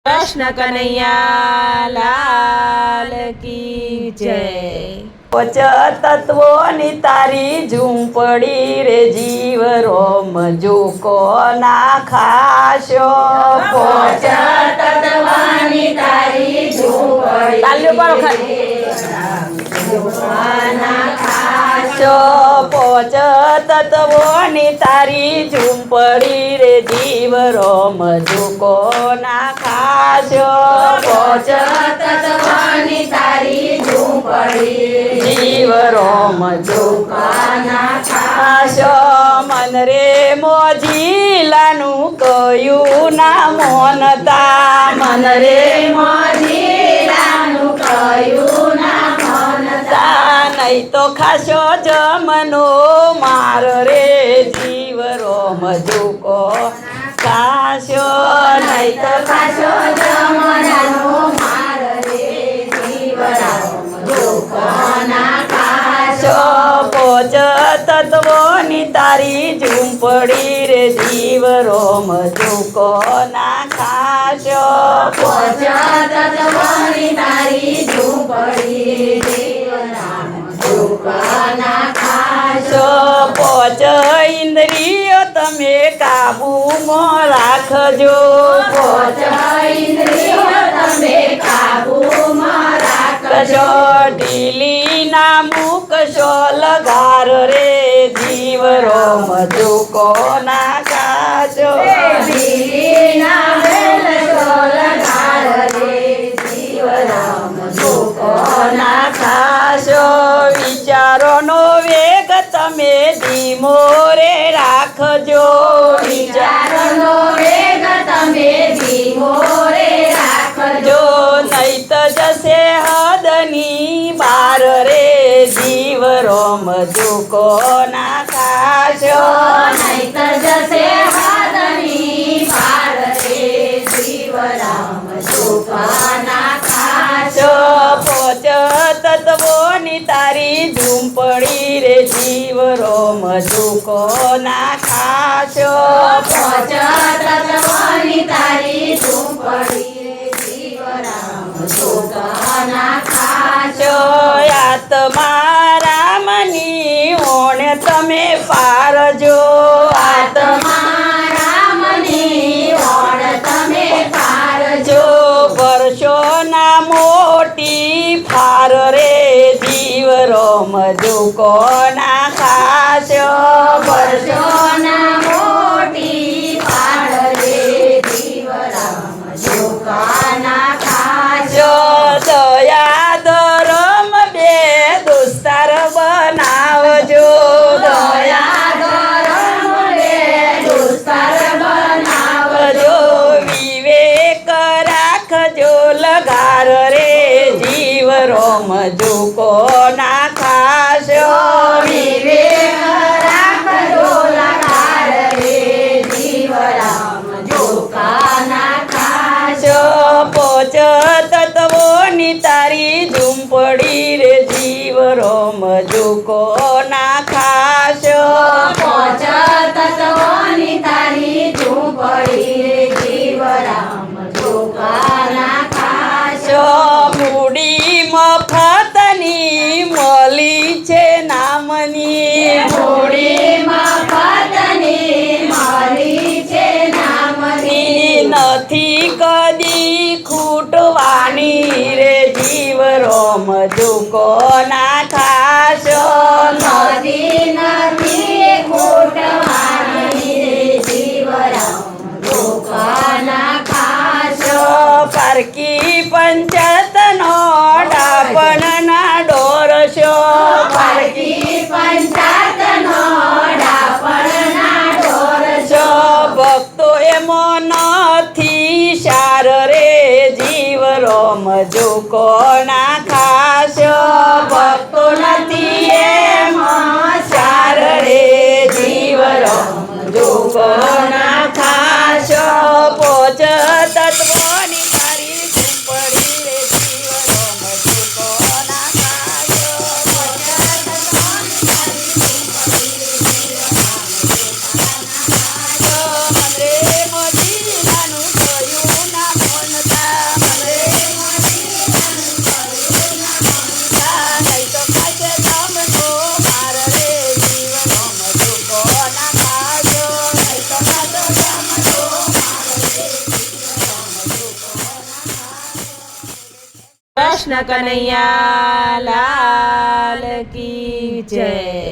कृष्ण कन्हैया लाल की जय। पच तत्वोनी तारी झूंपड़ी रे जीव रोम जोको ना खाशो। पच तत्वोनी तारी झूंपड़ी तालियों पाडो खाली। पोच तत्वोनी तारी झूंपड़ी रे जीव रोम झुको ना खाशो। पोच तत्वोनी तारी झूंपड़ी जीव रोम झुको ना खाशो। मन रे मोजीलानु कયું ना मोनता। मन रे मोजीलानु कયું ना मोनता। नहीं तो खाशो जमनो मार रे जीव रोम झुको खाशो। नहीं तो खाशो जमनो मार रे जीव रोम झुको ना खाशो। पोच तत्वोनी तारी झूंपड़ी रे जीव रोम झुको ना खाशो। पोच तत्वोनी तारी झूंपड़ी जीव रोम झुको ना खाशो। पोच इंद्रियो तमे काबूमां राखजो। पोच इंद्रियो तमे काबूमां राखजो। ढीली ना मूकशो लगार रे जीव रोम झुको ना खाशो। ढीली ना मेलशो लगार रे जीव रोम झुको ना खाशो। विचारो नो वेग तमे धीमो रे राखजो। विचारनो वेग तमे धीमो रे राखजो। नहीं तो जसे हदनी बार रे जीव रोम झुको ना खाशो। नहीं तो जसे हादनी पार रे जीव रोम झुको ना खाशो। पोच तत्वोनी तारी झूंपड़ी रे जीव रोम झुको ना खाशो। पोच तत्वोनी तारी झूंपड़ी रे जीव रोम झुको ना खाशो। आत्मा रामनी ओण तमे पारजो। आत्मा रामनी ओण तमे पारजो। वर्षो ना मोटी फार रे जीव रोम झुको ना खाशो। वर्षो ना मोटी पार रे जीव रोम झुको ना खाशो। दया धर्म बे दुस्तार बनावजो। दया धर्म रे दुस्तर बनावजो। विवेक राखजो लगार रे जीव रोम झुको ना खाशो। विवेक राखजो लगार रे जीव रोम झुको ना खाशो। पोच तत्वोनी तारी झूंपड़ी रे जीव रोम झुको ना खाशो। पोच तत्वोनी तारी झूंपड़ी रे जीव रोम झुको ना खाशो। मूडी मफतनी मली छे नामनी। मूडी मफतनी मली छे नामनी। નથી કદી ખૂટવાની રે જીવ રોમ ઝુકો ના ખાશો। નદી નથી ખૂટવાની રે જીવ રોમ ઝુકો ના ખાશો। પારકી પંચાયતનો ડાપણ ના ડોરશો। પારકી પંચાયતનો ડાપણ ના ડોરશો। ભક્તો એમો નથી સાર રે જીવ રોમ ઝુકો ના ખાશો। ભક્તો નથી એમ સાર રે જીવ રોમ ઝુકો ના ખાશો। પોચ તત્વોની તારી ઝૂંપડી રે જીવ રોમ ઝુકો ના ખાશો। મન રે મોજીલાનું કયું ના મોનતા। કૃષ્ણ કનૈયા લાલ કી જય.